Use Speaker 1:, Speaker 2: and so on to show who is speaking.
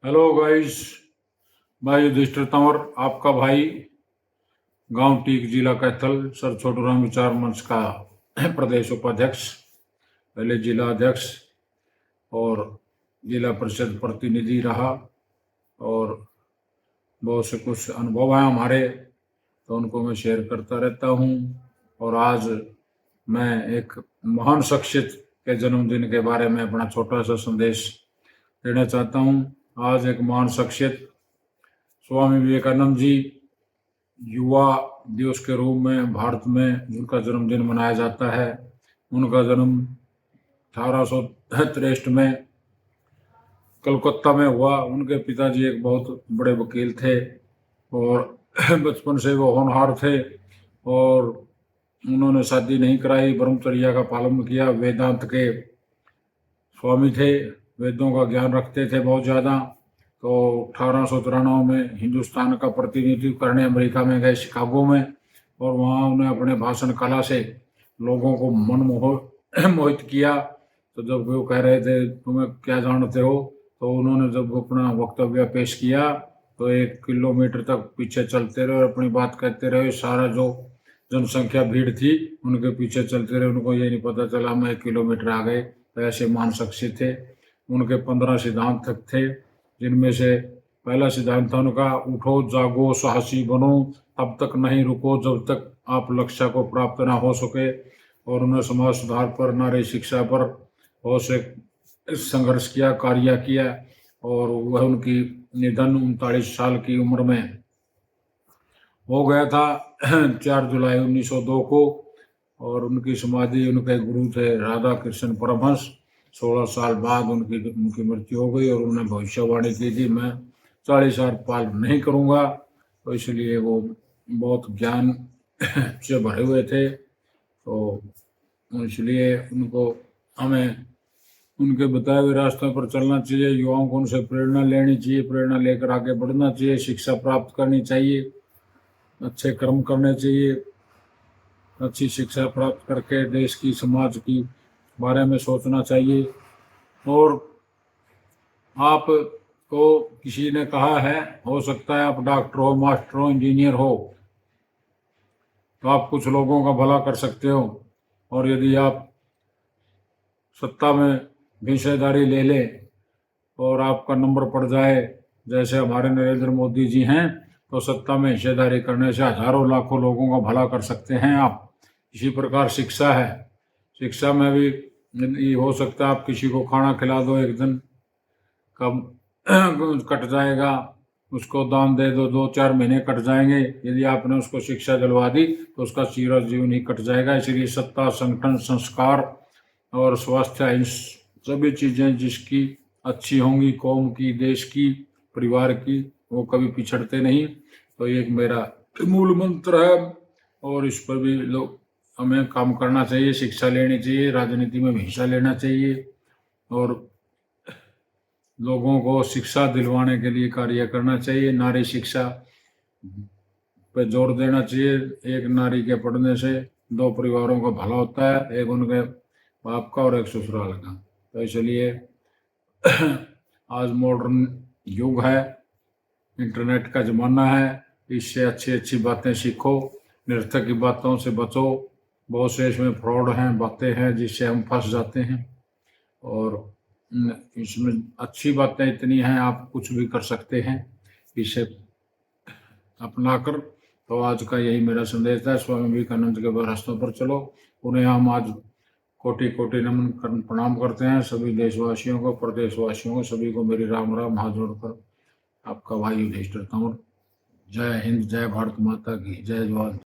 Speaker 1: Hello guys, मैं युधिष्ठिर तंवर, आपका भाई, गांव टीक, जिला कैथल, सर छोटूराम विचार मंच का प्रदेश उपाध्यक्ष, पहले जिला अध्यक्ष और जिला परिषद प्रतिनिधि रहा। और बहुत से कुछ अनुभव हैं हमारे, तो उनको मैं शेयर करता रहता हूँ। और आज मैं एक महान शख्सियत के जन्मदिन के बारे में अपना छोटा सा संदेश देना चाहता हूँ। आज एक महान शख्सियत स्वामी विवेकानंद जी, युवा दिवस के रूप में भारत में जिनका जन्मदिन मनाया जाता है। उनका जन्म 1863 में कलकत्ता में हुआ। उनके पिताजी एक बहुत बड़े वकील थे और बचपन से वो होनहार थे और उन्होंने शादी नहीं कराई, ब्रह्मचर्या का पालन किया। वेदांत के स्वामी थे, वेदों का ज्ञान रखते थे बहुत ज़्यादा। तो 1893 में हिंदुस्तान का प्रतिनिधित्व करने अमेरिका में गए, शिकागो में, और वहाँ उन्हें अपने भाषण कला से लोगों को मोहित किया। तो जब वो कह रहे थे तुम्हें क्या जानते हो, तो उन्होंने जब अपना वक्तव्य पेश किया तो 1 किलोमीटर तक पीछे चलते रहे और अपनी बात कहते रहे। सारा जो जनसंख्या भीड़ थी उनके पीछे चलते रहे, उनको ये नहीं पता चला हम 1 किलोमीटर आ गए। तो ऐसे महान शख्सियत थे। उनके 15 सिद्धांत तक थे, जिनमें से पहला सिद्धांत था उनका, उठो जागो साहसी बनो, तब तक नहीं रुको जब तक आप लक्ष्य को प्राप्त ना हो सके। और उन्होंने समाज सुधार पर, नारी शिक्षा पर बहुत से संघर्ष किया, कार्य किया। और वह उनकी निधन 39 साल की उम्र में हो गया था 4 जुलाई 1902 को। और उनकी समाधि उनके गुरु थे राधा कृष्ण परमहंस। 16 साल बाद उनकी मृत्यु हो गई। और उन्होंने भविष्यवाणी की थी मैं 40 साल पालन नहीं करूँगा। तो इसलिए वो बहुत ज्ञान से भरे हुए थे। तो इसलिए उनको हमें उनके बताए हुए रास्तों पर चलना चाहिए। युवाओं को उनसे प्रेरणा लेनी चाहिए, प्रेरणा लेकर आगे बढ़ना चाहिए, शिक्षा प्राप्त करनी चाहिए, अच्छे कर्म करने चाहिए। अच्छी शिक्षा प्राप्त करके देश की, समाज की बारे में सोचना चाहिए। और आपको किसी ने कहा है, हो सकता है आप डॉक्टर हो, मास्टर हो, इंजीनियर हो, तो आप कुछ लोगों का भला कर सकते हो। और यदि आप सत्ता में भी हिस्सेदारी ले लें और आपका नंबर पड़ जाए, जैसे हमारे नरेंद्र मोदी जी हैं, तो सत्ता में हिस्सेदारी करने से हजारों लाखों लोगों का भला कर सकते हैं आप। इसी प्रकार शिक्षा है, शिक्षा में भी ये हो सकता है आप किसी को खाना खिला दो, एक दिन कब कट जाएगा, उसको दान दे दो, 2-4 महीने कट जाएंगे। यदि आपने उसको शिक्षा दिलवा दी तो उसका सीरा जीवन ही कट जाएगा। इसलिए सत्ता, संगठन, संस्कार और स्वास्थ्य, इन सभी चीज़ें जिसकी अच्छी होंगी, कौम की, देश की, परिवार की, वो कभी पिछड़ते नहीं। तो ये एक मेरा मूल मंत्र है और इस पर भी लोग हमें काम करना चाहिए, शिक्षा लेनी चाहिए, राजनीति में भी हिस्सा लेना चाहिए और लोगों को शिक्षा दिलवाने के लिए कार्य करना चाहिए। नारी शिक्षा पे जोर देना चाहिए। एक नारी के पढ़ने से 2 परिवारों का भला होता है, एक उनके बाप का और एक ससुराल का। तो इसलिए आज मॉडर्न युग है, इंटरनेट का ज़माना है, इससे अच्छी अच्छी बातें सीखो, निरर्थक की बातों से बचो। बहुत से इसमें फ्रॉड हैं, बातें हैं जिससे हम फंस जाते हैं। और इसमें अच्छी बातें इतनी हैं, आप कुछ भी कर सकते हैं इसे अपनाकर। तो आज का यही मेरा संदेश है। स्वामी विवेकानंद के रास्तों पर चलो। उन्हें हम आज कोटि कोटि नमन प्रणाम करते हैं। सभी देशवासियों को, प्रदेशवासियों को, सभी को मेरी राम राम हाथ जोड़कर आपका भाई युधिष्ठिर तंवर। जय हिंद, जय भारत माता की, जय जवान।